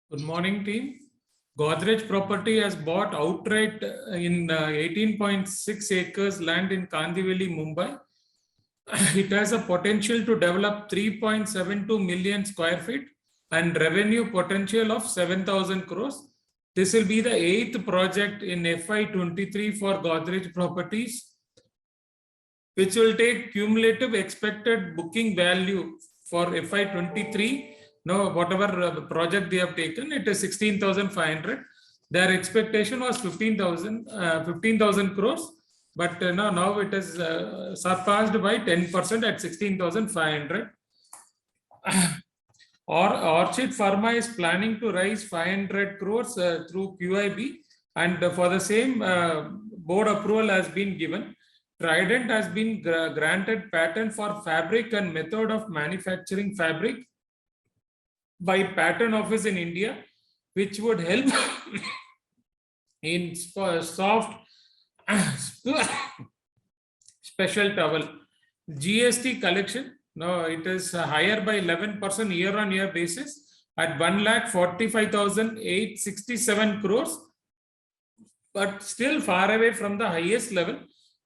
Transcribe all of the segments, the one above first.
Good morning, team. Godrej Property has bought outright in 18.6 acres land in Kandivali, Mumbai. It has a potential to develop 3.72 million square feet and revenue potential of 7,000 crores. This will be the 8th project in FY23 for Godrej Properties, which will take cumulative expected booking value for FY23. No, whatever project they have taken, it is 16,500. Their expectation was 15,000 crores, but now it is surpassed by 10% at 16,500. Orchid Pharma is planning to raise 500 crores through QIB, and for the same, board approval has been given. Trident has been granted patent for fabric and method of manufacturing fabric by Patent Office in India, which would help in soft special towel. GST collection, no, it is higher by 11% year-on-year basis at 1,45,867 crores, but still far away from the highest level,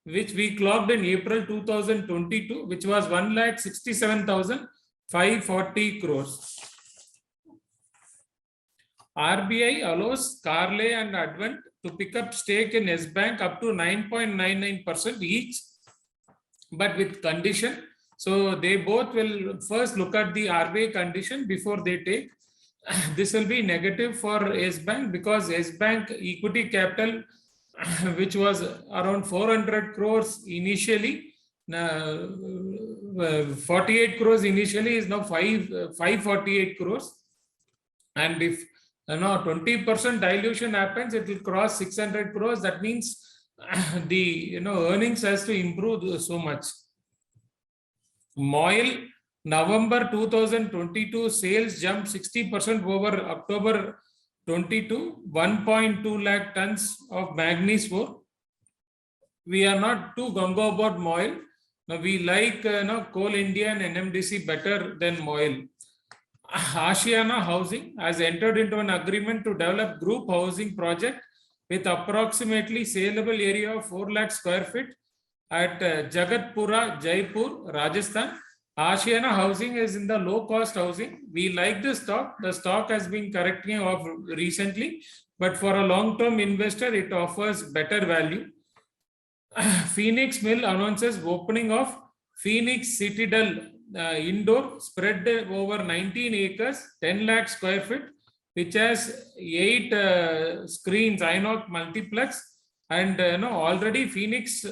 which we clocked in April 2022, which was 1,67,540 crores. RBI allows Carley and Advent to pick up stake in S Bank up to 9.99% each, but with condition. So they both will first look at the RBI condition before they take. This will be negative for S Bank because S Bank equity capital, which was around 400 crores initially, 48 crores initially is now 548 crores. And if 20% dilution happens, it will cross 600 crores. That means the earnings has to improve so much. MOIL November 2022 sales jumped 60% over October 22, 1.2 lakh tons of manganese ore. We are not too gung-ho about MOIL. Now we like Coal India and NMDC better than MOIL. Ashiana Housing has entered into an agreement to develop group housing project with approximately saleable area of 4 lakh square feet at Jagatpura, Jaipur, Rajasthan. Ashiana Housing is in the low-cost housing. We like the stock. The stock has been correcting off recently, but for a long-term investor, it offers better value. Phoenix Mill announces opening of Phoenix Citadel indoor spread over 19 acres, 10 lakh square feet, which has 8 screens, INOX multiplex, and already Phoenix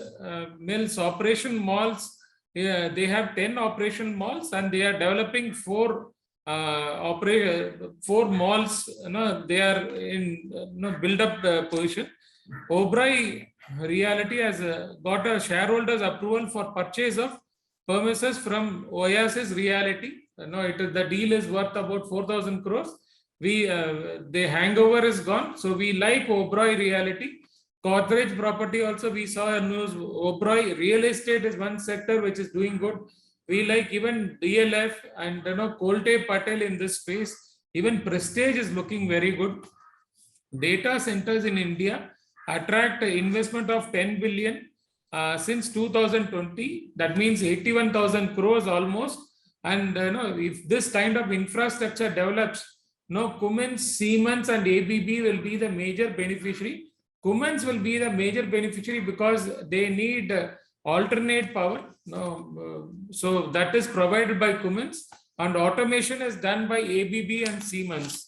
Mills operation malls. They have 10 operation malls, and they are developing 4 malls. They are in build-up position. Oberoi Realty has got a shareholders approval for purchase of premises from Oasis Realty. The deal is worth about 4,000 crores. The hangover is gone, so we like Oberoi Realty. Godrej Property also, we saw a news. Oberoi real estate is one sector which is doing good. We like even DLF and Kolte Patel in this space. Even Prestige is looking very good. Data centers in India attract investment of 10 billion since 2020. That means 81,000 crores almost. And if this kind of infrastructure develops, Cummins, Siemens, and ABB will be the major beneficiary. Cummins will be the major beneficiary because they need alternate power. So that is provided by Cummins, and automation is done by ABB and Siemens.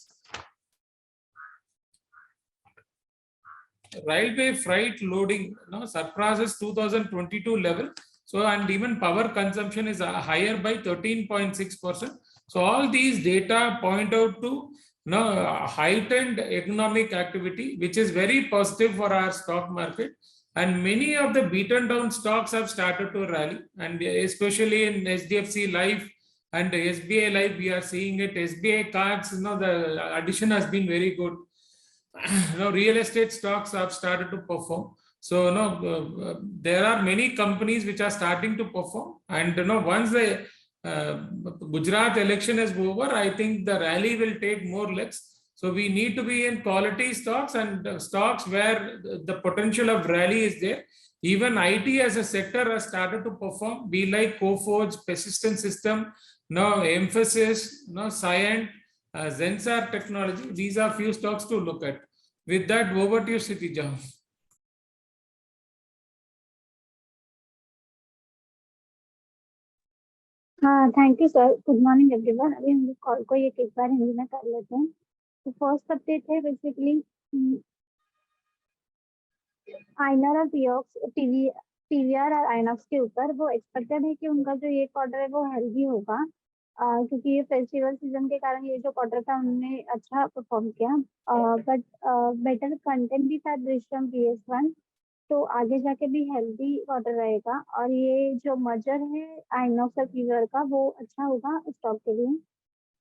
Railway freight loading surpasses 2022 level. So, and even power consumption is higher by 13.6%. So all these data point out to heightened economic activity, which is very positive for our stock market. And many of the beaten down stocks have started to rally, and especially in HDFC Life and SBI Life, we are seeing it. SBI cards, the addition has been very good. Real estate stocks have started to perform. So there are many companies which are starting to perform, and once the Gujarat election is over, I think the rally will take more legs. So we need to be in quality stocks and stocks where the potential of rally is there. Even IT as a sector has started to perform. Be like Coforge, Persistent System, now Emphasis, now Cyient, Zensar Technology. These are few stocks to look at. With that, over to you, Sitija. हाँ, thank you sir. Good morning everyone. अभी हम लोग call को एक बार हिंदी में कर लेते हैं। तो फर्स्ट अपडेट है बेसिकली आइनर और पीवीआर और आइनॉक्स के ऊपर। वो एक्सपेक्टेड है कि उनका जो ये क्वार्टर है वो हेल्दी होगा, क्योंकि ये फेस्टिवल सीजन के कारण ये जो क्वार्टर था उन्होंने अच्छा परफॉर्म किया। बट बेटर कंटेंट भी था दृश्यम PS1, तो आगे जाके भी हेल्दी क्वार्टर रहेगा। और ये जो मर्जर है आइनॉक्स और पीवीआर का वो अच्छा होगा स्टॉक के लिए।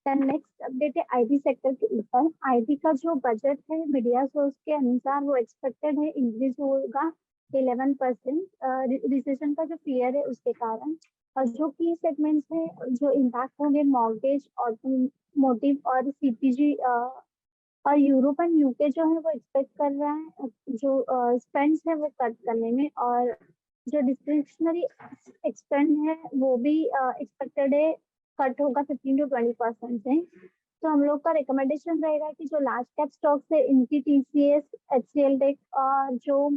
देन नेक्स्ट अपडेट है आईटी सेक्टर के ऊपर। आईटी का जो बजट है मीडिया सोर्स के अनुसार वो एक्सपेक्टेड है इंक्रीज होगा 11%, रिसेशन का जो फियर है उसके कारण। और जो की सेगमेंट्स है जो इम्पैक्ट होंगे मॉर्गेज, ऑटोमोटिव और सीपीजी और यूरोप एंड यूके जो है वो एक्सपेक्ट कर रहा है जो स्पेंड्स है वो कट करने में। और जो डिस्क्रिप्शनरी एक्सपेंड है वो भी एक्सपेक्टेड है कट होगा 15 to 20% से। तो हम लोग का रिकमेंडेशन रहेगा कि जो लार्ज कैप स्टॉक्स है इनकी TCS, HCL टेक और जो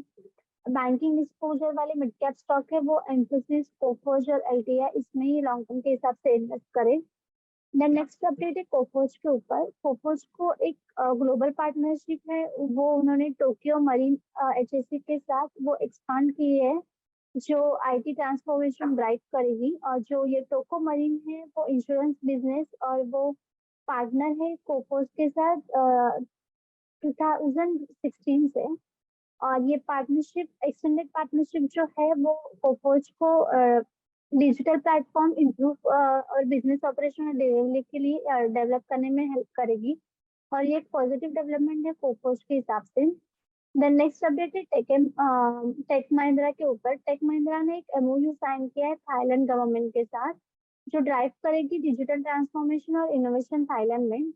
बैंकिंग एक्सपोजर वाले मिड कैप स्टॉक है वो एम्फोसिस, कोफोर्ज और LTI, इसमें ही लॉन्ग टर्म के हिसाब से इन्वेस्ट करें। देन नेक्स्ट अपडेट है कोफोर्ज के ऊपर। कोफोर्ज को एक ग्लोबल पार्टनरशिप है, वो उन्होंने टोक्यो मरीन HSC के साथ वो एक्सपांड की है जो IT ट्रांसफॉर्मेशन ड्राइव करेगी। और जो ये टोको मरीन है वो इंश्योरेंस बिजनेस और वो पार्टनर है कोफोर्ज के साथ 2016 से। और ये पार्टनरशिप एक्सटेंडेड पार्टनरशिप जो है वो कोफोर्ज को डिजिटल प्लेटफॉर्म इम्प्रूव और बिजनेस ऑपरेशन और डिलीवरी के लिए डेवलप करने में हेल्प करेगी। और ये एक पॉजिटिव डेवलपमेंट है कोफोर्ज के हिसाब से। देन नेक्स्ट अपडेट है टेक महिंद्रा के ऊपर। टेक महिंद्रा ने एक MOU साइन किया है थाईलैंड गवर्नमेंट के साथ जो ड्राइव करेगी डिजिटल ट्रांसफॉर्मेशन और इनोवेशन थाईलैंड में।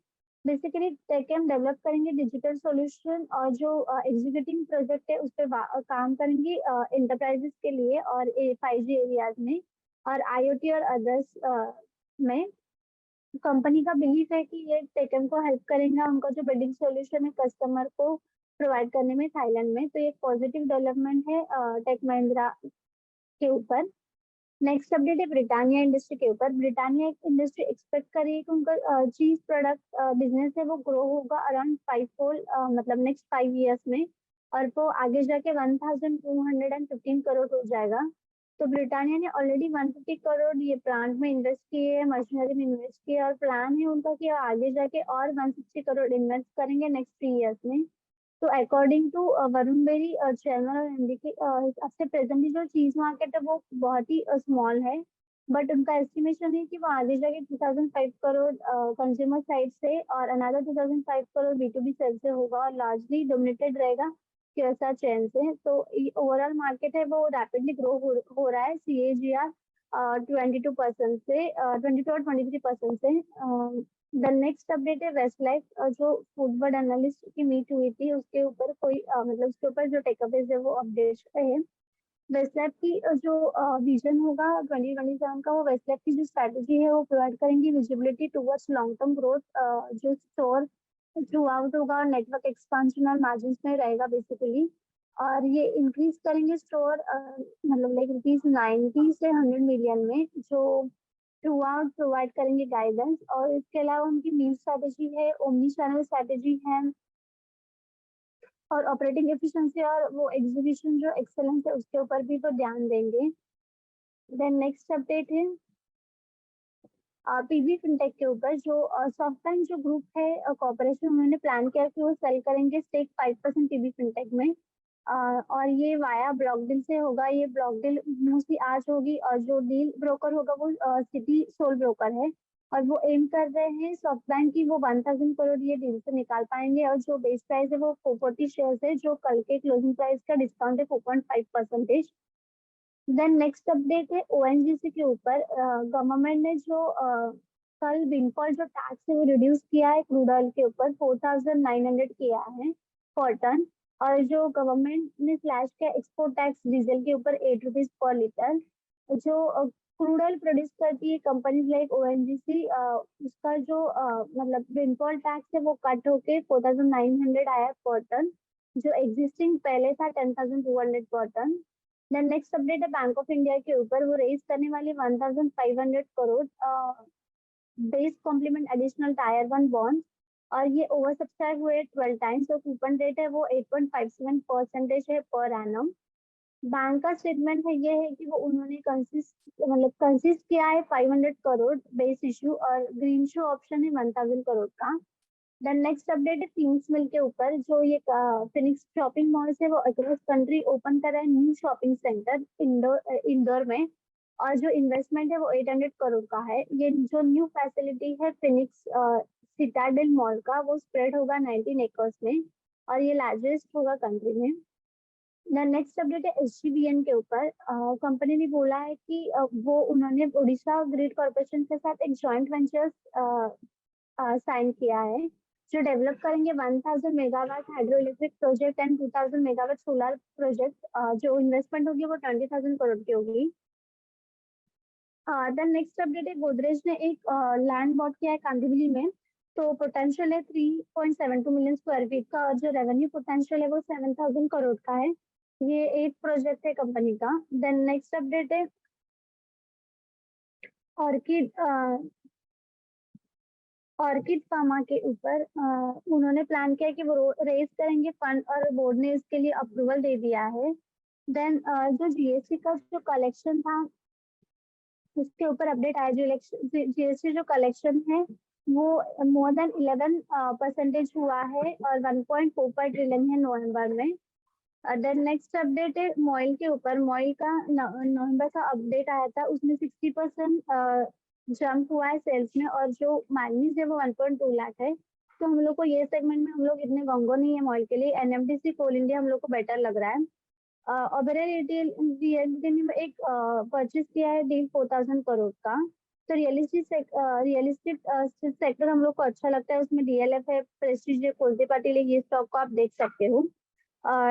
बेसिकली टेकम डेवलप करेंगे डिजिटल सॉल्यूशन और जो एग्जीक्यूटिंग प्रोजेक्ट है उस पर काम करेंगी इंटरप्राइजेस के लिए और 5G एरियाज में और IoT और अदर्स में। कंपनी का बिलीफ है कि ये टेकम को हेल्प करेगा उनका जो बिल्डिंग सॉल्यूशन है कस्टमर को प्रोवाइड करने में थाईलैंड में। तो ये पॉजिटिव डेवलपमेंट है टेक महिंद्रा के ऊपर। नेक्स्ट अपडेट है ब्रिटानिया इंडस्ट्री के ऊपर। ब्रिटानिया इंडस्ट्री एक्सपेक्ट कर रही है कि उनका चीज प्रोडक्ट बिजनेस है वो ग्रो होगा अराउंड 5-fold, मतलब नेक्स्ट 5 years में, और वो आगे जाके 1215 करोड़ हो जाएगा। तो ब्रिटानिया ने ऑलरेडी 150 करोड़ ये प्लांट में इन्वेस्ट किए, मशीनरी में इन्वेस्ट किए और प्लान है उनका कि आगे जाके और 160 करोड़ इन्वेस्ट करेंगे नेक्स्ट 3 years में। तो according to Varun Berry chairman और MD के हिसाब से प्रेजेंटली जो चीज मार्केट है वो बहुत ही स्मॉल है, बट उनका एस्टिमेशन है कि वो आगे जाके 2005 करोड़ कंज्यूमर साइड से और अनदर 2005 करोड़ B2B सेल से होगा और लार्जली डोमिनेटेड रहेगा QSR चेन से। तो ओवरऑल मार्केट है वो रैपिडली ग्रो हो रहा है CAGR 22% से 22 और 23% से। द नेक्स्ट अपडेट है वेस्टलाइफ, जो फूडवर्ड एनालिस्ट की मीट हुई थी उसके ऊपर कोई मतलब उसके ऊपर जो टेकअवेज है वो अपडेट है। वेस्टलाइफ की जो विजन होगा 2027 का, वो वेस्टलाइफ की जो स्ट्रैटेजी है वो प्रोवाइड करेंगी visibility towards long term growth, जो स्टोर थ्रू आउट होगा और नेटवर्क एक्सपांशन और मार्जिन में रहेगा बेसिकली। और ये इंक्रीज करेंगे स्टोर मतलब लाइक ₹90 से 100 मिलियन में, जो थ्रू आउट प्रोवाइड करेंगे गाइडेंस। और इसके अलावा उनकी मील स्ट्रैटेजी है, ओमनी चैनल स्ट्रैटेजी है और ऑपरेटिंग एफिशिएंसी और वो एग्जीक्यूशन जो एक्सेलेंस है उसके ऊपर भी वो ध्यान देंगे। देन नेक्स्ट अपडेट है PB फिनटेक के ऊपर। जो सॉफ्टबैंक जो ग्रुप है कॉर्पोरेशन, उन्होंने प्लान किया कि वो सेल करेंगे स्टेक 5% PB फिनटेक में, और ये वाया ब्लॉक डील से होगा। ये ब्लॉक डील मोस्टली आज होगी और जो डील ब्रोकर होगा वो सिटी सोल ब्रोकर है और वो एम कर रहे हैं सॉफ्टबैंक की वो 1000 करोड़ ये डील से निकाल पाएंगे। और जो बेस प्राइस है वो 440 शेयर्स है, जो कल के क्लोजिंग प्राइस का डिस्काउंट है 4.5%। देन नेक्स्ट अपडेट है ONGC के ऊपर। गवर्नमेंट ने जो कल विंडफॉल जो टैक्स है वो रिड्यूस किया है क्रूड ऑयल के ऊपर 4,900 किया है पर टन, और जो गवर्नमेंट ने स्लैश किया एक्सपोर्ट टैक्स डीजल के ऊपर 8 रुपीज पर लीटर। जो क्रूड ऑयल प्रोड्यूस करती है कंपनीज लाइक ओएनजीसी, उसका जो मतलब विंडफॉल टैक्स है वो कट होके 4,900 आया पर टन, जो एग्जिस्टिंग पहले था 10,200 पर टन। देन नेक्स्ट अपडेट है बैंक ऑफ इंडिया के ऊपर, वो रेज करने वाली 1,500 crore base complement additional tier 1 bond, और ये ओवर सब्सक्राइब हुए 12 टाइम्स, तो कूपन रेट है वो 8.57% है पर एनम। बैंक का स्टेटमेंट है ये है कि वो उन्होंने कंसिस्ट किया है 500 करोड़ बेस इशू, और ग्रीन शो ऑप्शन है 1,000 करोड़ का। देन नेक्स्ट अपडेट है फिनिक्स मिल के ऊपर, जो ये फिनिक्स शॉपिंग मॉल है वो अक्रॉस कंट्री ओपन कर रहा है न्यू शॉपिंग सेंटर इंदौर में, और जो इन्वेस्टमेंट है वो 800 करोड़ का है। ये जो न्यू फैसिलिटी है फिनिक्स सिटाडेल मॉल का, वो स्प्रेड होगा 19 एकर्स में, और ये लार्जेस्ट होगा कंट्री में। नेक्स्ट अपडेट है एसजीवीएन के ऊपर, कंपनी ने बोला है कि वो उन्होंने उड़ीसा ग्रिड कॉर्पोरेशन के साथ एक जॉइंट वेंचर साइन किया है, जो डेवलप करेंगे 1,000 megawatt hydro electric project and 2,000 megawatt solar project. जो इन्वेस्टमेंट होगी वो 20,000 करोड़ की होगी। देन नेक्स्ट अपडेट है गोदरेज ने एक लैंड बॉट किया है कांदिवली में, तो पोटेंशियल है 3.72 मिलियन स्क्वायर फीट का, और जो रेवेन्यू पोटेंशियल है वो 7,000 करोड़ का है। ये एक प्रोजेक्ट है कंपनी का। देन नेक्स्ट अपडेट है ऑर्किड ऑर्किड फार्मा के ऊपर, उन्होंने प्लान किया कि वो रेज करेंगे फंड, और बोर्ड ने इसके लिए अप्रूवल दे दिया है। देन जो जीएसटी का जो कलेक्शन था उसके ऊपर अपडेट आया, जो जीएसटी जो कलेक्शन है वो मोर देन 11% हुआ है, और 1.45 ट्रिलियन है नवंबर में। देन नेक्स्ट अपडेट है मॉइल के ऊपर, मॉइल का नवंबर का अपडेट आया था, उसमें 60% जंप हुआ है सेल्स में, और जो मैग्नीज है वो 1.2 लाख है। तो हम लोग को ये सेगमेंट में हम लोग इतने गंगो नहीं है मॉइल के लिए, एनएमडीसी कोल इंडिया हम लोग को बेटर लग रहा है। ओबेरॉय रियल्टी ने एक परचेज किया है डील 4,000 करोड़ का। तो रियलिस्टिक सेक्टर हम लोग को अच्छा लगता है, उसमें डीएलएफ है, प्रेस्टीज है, कोलते पाटिल है, ये स्टॉक को आप देख सकते हो।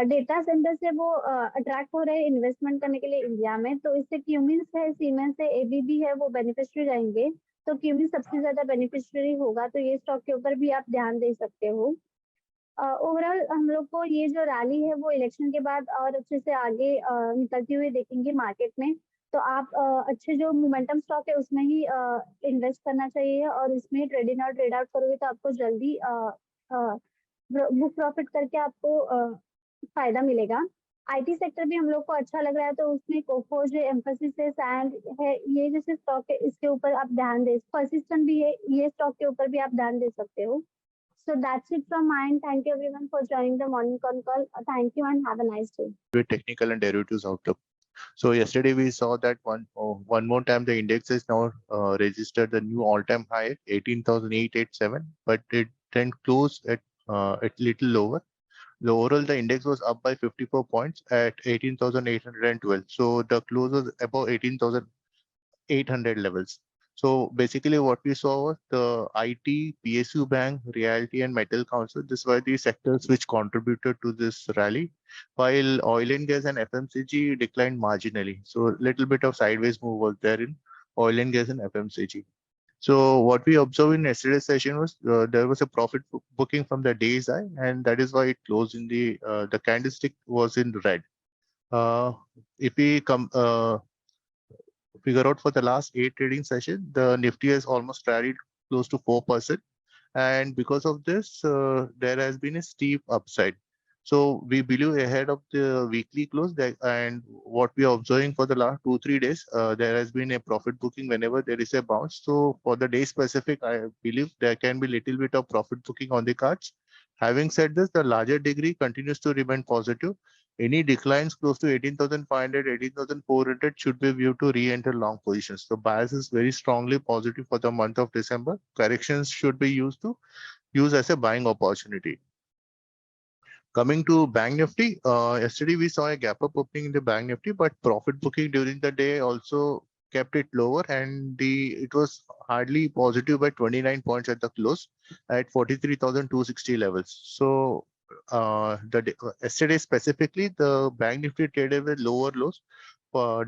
डेटा सेंटर से वो अट्रैक्ट हो रहे हैं इन्वेस्टमेंट करने के लिए इंडिया में, तो इससे क्यूमिंस है, सीमेंस है, एबीबी है, वो बेनिफिशियरी रहेंगे। तो क्यूमिंस सबसे ज्यादा बेनिफिशियरी होगा, तो ये स्टॉक के ऊपर भी आप ध्यान दे सकते हो। ओवरऑल हम लोग को ये जो रैली है वो इलेक्शन के बाद और अच्छे से आगे निकलती हुई देखेंगे मार्केट में। तो आप अच्छे जो मोमेंटम स्टॉक है उसमें ही इन्वेस्ट करना चाहिए, और इसमें ट्रेड इन और ट्रेड आउट करोगे तो आपको जल्दी बुक प्रॉफिट करके आपको फायदा मिलेगा। आईटी सेक्टर भी हम लोग को अच्छा लग रहा है, तो उसमें कोफोर्ज है, एम्फोसिस है, सैंड है, ये जैसे स्टॉक है इसके ऊपर आप ध्यान दे, परसिस्टेंट भी है, ये स्टॉक के ऊपर भी आप ध्यान दे सकते हो। So that's it from my end. Thank you everyone for joining the morning con call. Thank you and have a nice day. With technical and derivatives outlook. So yesterday we saw that one more time the index is now registered the new all-time high 18,887, but it then closed at little lower. The overall the index was up by 54 points at 18,812. So the close was above 18,800 levels. So basically what we saw was the IT, PSU Bank, Realty and Metal Council. These were the sectors which contributed to this rally, while oil and gas and FMCG declined marginally. So a little bit of sideways move was there in oil and gas and FMCG. So what we observed in yesterday's session was there was a profit booking from the day's high, and that is why it closed in the candlestick was in red. If we figure out for the last 8 trading sessions, the Nifty has almost rallied close to 4%. And because of this, there has been a steep upside. So we believe ahead of the weekly close and what we are observing for the last 2-3 days, there has been a profit booking whenever there is a bounce. So for the day specific, I believe there can be little bit of profit booking on the cards. Having said this, the larger degree continues to remain positive. Any declines close to 18,500, 18,400 should be viewed to re-enter long positions. The bias is very strongly positive for the month of December. Corrections should be used as a buying opportunity. Coming to Bank Nifty, yesterday we saw a gap up opening in the Bank Nifty, but profit booking during the day also kept it lower, and it was hardly positive by 29 points at the close at 43,260 levels. So yesterday specifically, the bank nifty traded with lower lows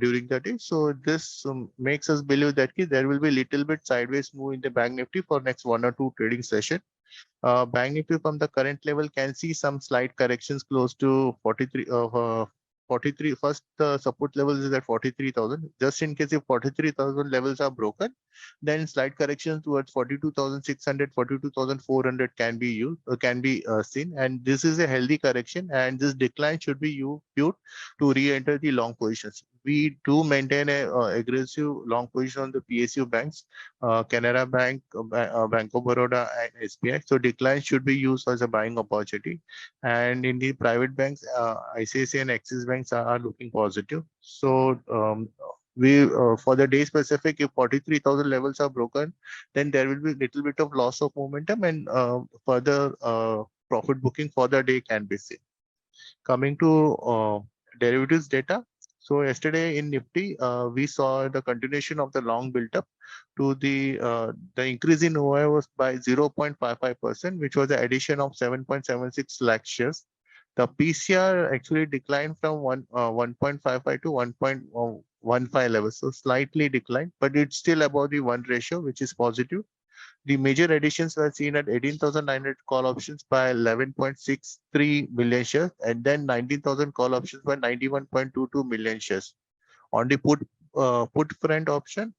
during the day. So this makes us believe that there will be little bit sideways move in the bank nifty for next 1 or 2 trading session. Bank Nifty from the current level can see some slight corrections close to 43. 43. First, the support levels is at 43,000. Just in case if 43,000 levels are broken, then slight corrections towards 42,600, 42,400 can be seen. And this is a healthy correction, and this decline should be used to re-enter the long positions. We do maintain a aggressive long position on the PSU banks, Canara Bank, Bank of Baroda, and SBI. So decline should be used as a buying opportunity. And in the private banks, ICICI and Axis banks are looking positive. So we for the day specific, if 43,000 levels are broken, then there will be little bit of loss of momentum, and further profit booking for the day can be seen. Coming to derivatives data. So yesterday in Nifty, we saw the continuation of the long built up to the increase in OI was by 0.55%, which was the addition of 7.76 lakh shares. The PCR actually declined from 1.55 to 1.15 levels, so slightly declined, but it's still above the 1 ratio, which is positive. The major additions were seen at 18,900 call options by 11.63 million shares, and then 19,000 call options by 91.22 million shares. On the put front option,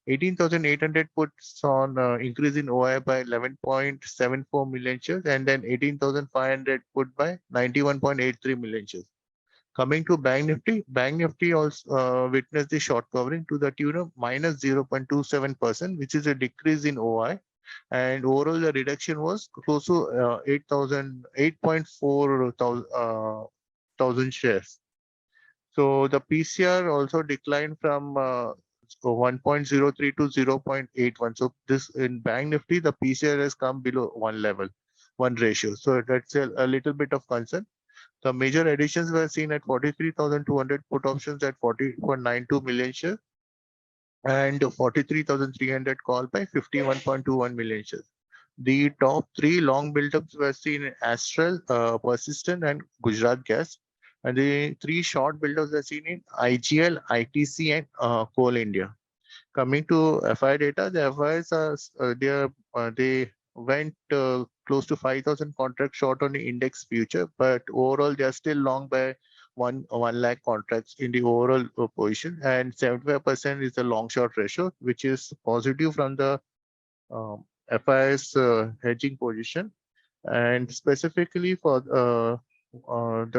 18,800 puts on increase in OI by 11.74 million shares, and then 18,500 put by 91.83 million shares. Coming to Bank Nifty also witnessed the short covering to the tune of minus 0.27%, which is a decrease in OI. And overall, the reduction was close to 8.4 thousand shares. So the PCR also declined from 1.03 to 0.81. So this in Bank Nifty, the PCR has come below 1 ratio. So that's a little bit of concern. The major additions were seen at 43,200 put options at 40.92 million shares, and 43,300 call by 51.21 million shares. The top 3 long buildups were seen in Astral, Persistent, and Gujarat Gas. And the 3 short buildups were seen in IGL, ITC, and Coal India. Coming to FI data, the FIs they went close to 5,000 contracts short on the index future, but overall they are still long by 1 lakh contracts in the overall position, and 75% is the long short ratio, which is positive from the FI's hedging position. And specifically for the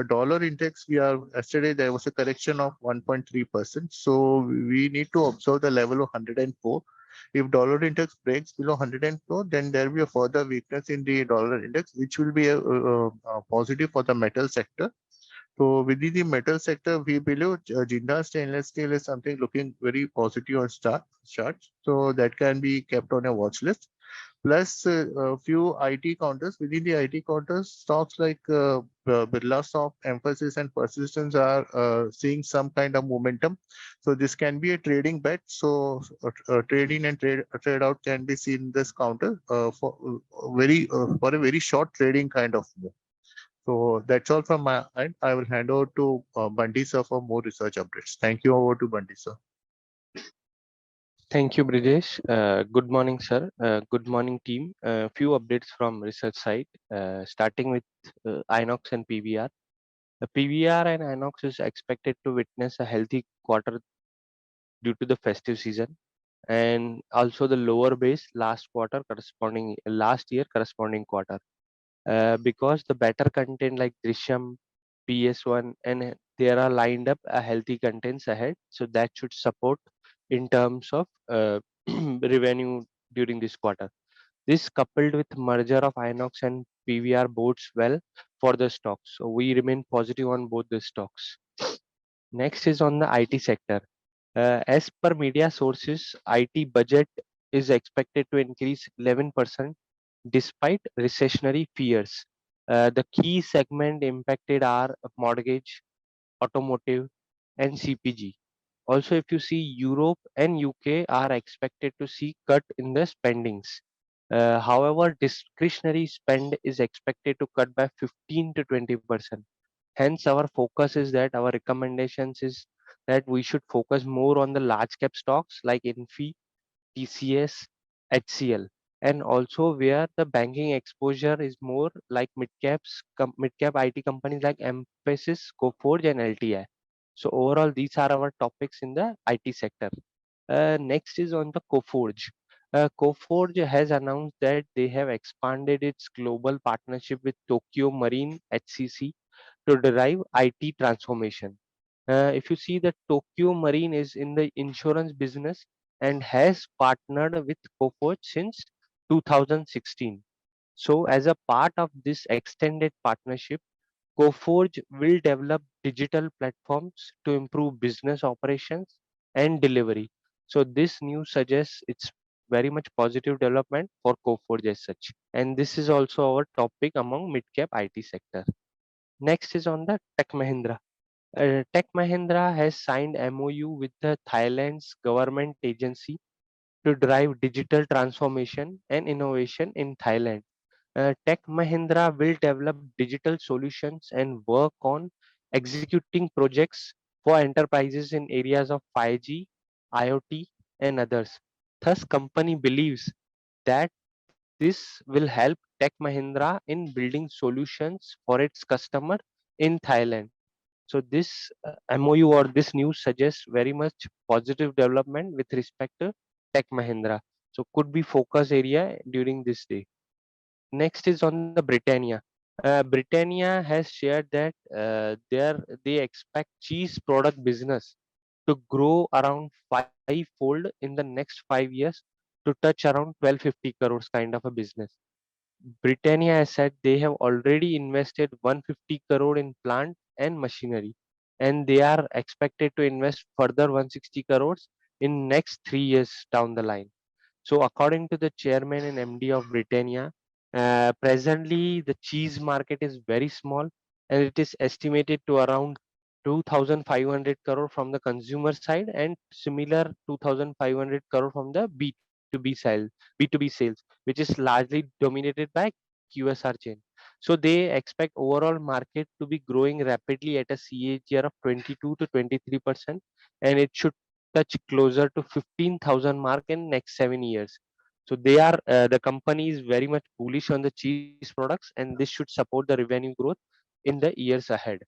dollar index, yesterday there was a correction of 1.3%. So we need to observe the level of 104. If dollar index breaks below 104, then there will be a further weakness in the dollar index, which will be a positive for the metal sector. So within the metal sector, we believe Jindal stainless steel is something looking very positive on charts. So that can be kept on a watch list. Plus a few IT counters. Within the IT counters, stocks like Birlasoft, Emphasis, and Persistence are seeing some kind of momentum. So this can be a trading bet. So trade in and trade out can be seen in this counter for a very short trading kind of move. So that's all from my end. I will hand over to Bunty sir for more research updates. Thank you. Over to Bunty sir. Thank you, Brijesh. Good morning, sir. Good morning, team. Few updates from research side, starting with Inox and PVR. The PVR and Inox is expected to witness a healthy quarter due to the festive season, and also the lower base last year corresponding quarter. Because the better content like Drishyam, PS1, and there are lined up a healthy contents ahead, so that should support in terms of revenue during this quarter. This coupled with merger of Inox and PVR bodes well for the stocks. So we remain positive on both the stocks. Next is on the IT sector. As per media sources, IT budget is expected to increase 11% despite recessionary fears. The key segment impacted are mortgage, automotive, and CPG. Also, if you see, Europe and UK are expected to see cut in the spendings. However, discretionary spend is expected to cut by 15 to 20%. Hence, our focus is that our recommendations is that we should focus more on the large cap stocks like Infi, TCS, HCL, and also where the banking exposure is more like mid cap IT companies like Mphasis, Coforge, and LTI. So overall, these are our topics in the IT sector. Next is on the Coforge. Coforge has announced that they have expanded its global partnership with Tokyo Marine HCC to derive IT transformation. If you see that Tokyo Marine is in the insurance business and has partnered with Coforge since 2016. So, as a part of this extended partnership, Coforge will develop digital platforms to improve business operations and delivery. So, this news suggests it's very much positive development for Coforge as such. And this is also our topic among mid cap IT sector. Next is on the Tech Mahindra. Tech Mahindra has signed MOU with the Thailand's government agency to drive digital transformation and innovation in Thailand. Tech Mahindra will develop digital solutions and work on executing projects for enterprises in areas of 5G, IoT, and others. Thus, company believes that this will help Tech Mahindra in building solutions for its customer in Thailand. So this MOU or this news suggests very much positive development with respect to Tech Mahindra. So could be focus area during this day. Next is on the Britannia. Britannia has shared that they expect cheese product business to grow around five-fold in the next 5 years to touch around 1250 crores kind of a business. Britannia has said they have already invested 150 crore in plant and machinery, and they are expected to invest further 160 crores in next 3 years down the line. So, according to the chairman and MD of Britannia, presently the cheese market is very small, and it is estimated to around 2,500 crore from the consumer side and similar 2,500 crore from the B2B sales, which is largely dominated by QSR chain. So they expect overall market to be growing rapidly at a CAGR of 22 to 23%, and it should touch closer to 15,000 mark in next 7 years. So the company is very much bullish on the cheese products, and this should support the revenue growth in the years ahead.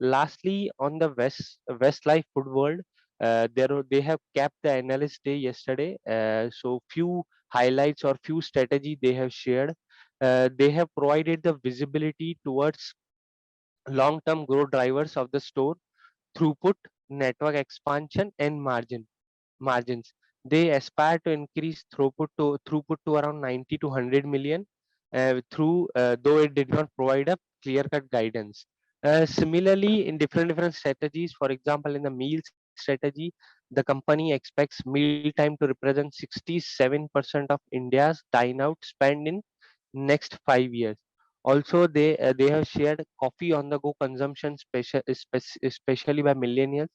Lastly, on the Westlife Food World, they have kept the analyst day yesterday. So few highlights or few strategy they have shared. They have provided the visibility towards long-term growth drivers of the store, throughput, network expansion, and margins. They aspire to increase throughput to around 90 to 100 million through though it did not provide a clear-cut guidance. Similarly, in different strategies, for example, in the meal strategy, the company expects meal time to represent 67% of India's dine-out spend in next 5 years. Also, they have shared coffee on the go consumption, especially by millennials,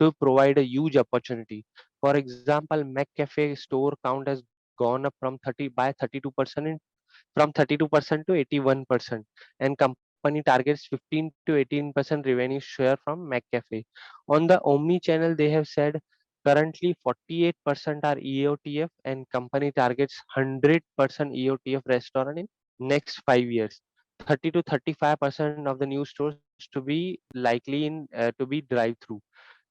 to provide a huge opportunity. For example, McCafe store count has gone up from 32% from 32% to 81%, and company targets 15 to 18% revenue share from McCafe. On the omni channel, they have said currently 48% are EOTF, and company targets 100% EOTF restaurant in next 5 years. 30 to 35% of the new stores to be likely to be drive through.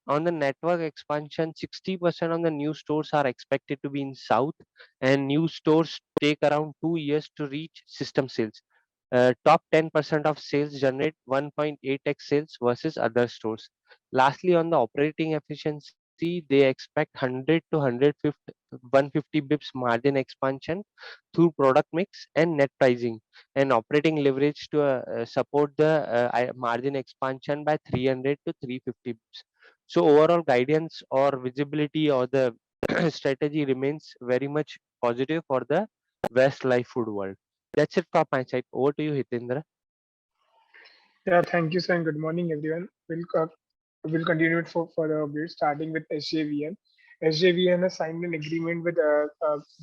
On the network expansion, 60% of the new stores are expected to be in South, and new stores take around 2 years to reach system sales. Top 10% of sales generate 1.8x sales versus other stores. Lastly, on the operating efficiency, they expect 100 to 150 bips margin expansion through product mix and net pricing, and operating leverage to support the margin expansion by 300 to 350 bips. So overall guidance or visibility or the strategy remains very much positive for the Westlife Food world. That's it from my side. Over to you, Hitendra. Yeah, thank you, sir, and good morning, everyone. We'll continue it for further updates, starting with SJVN. SJVN has signed an agreement with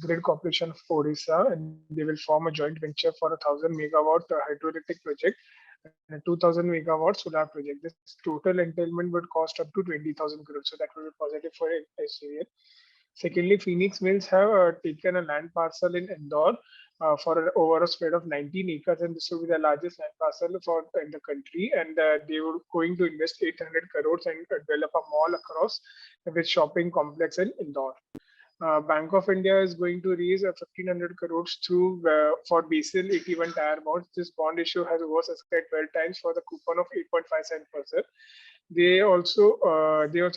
Grid Corporation of Odisha, and they will form a joint venture for a 1,000 megawatt hydroelectric project and a 2,000 megawatt solar project. This total entailment would cost up to 20,000 crores, so that will be positive for SJVN. Secondly, Phoenix Mills have taken a land parcel in Indore over a spread of 19 acres, and this will be the largest land parcel in the country. And they were going to invest 800 crores and develop a mall across with shopping complex in Indore. Bank of India is going to raise 1,500 crores through for Basil 81 tire bonds. This bond issue has oversubscribed 12 times for the coupon of 8.57%. They also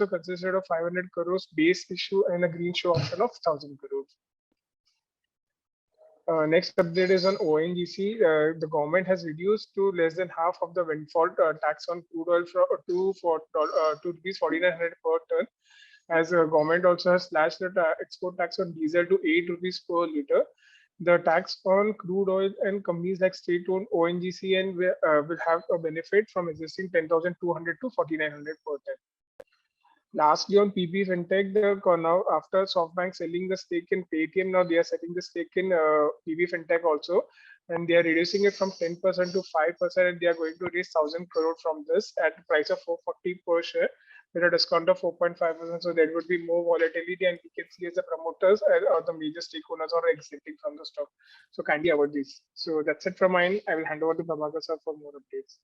consisted of 500 crores base issue and a green show option of 1,000 crores. Next update is on ONGC. The government has reduced to less than half of the windfall tax on crude oil to rupees 4,900 per ton. As the government also has slashed the export tax on diesel to 8 rupees per liter. The tax on crude oil and companies like state-owned ONGC and will have a benefit from existing 10,200 to 4,900 per ton. Lastly, on PB Fintech, now after SoftBank selling the stake in Paytm, now they are selling the stake in PB Fintech also, and they are reducing it from 10% to 5%, and they are going to raise 1,000 crore from this at the price of 440 per share with a discount of 4.5%. So there would be more volatility, and we can see as the promoters or the major stakeholders are exiting from the stock. So kindly avoid this. So that's it from mine. I will hand over to Prabhakar sir for more updates.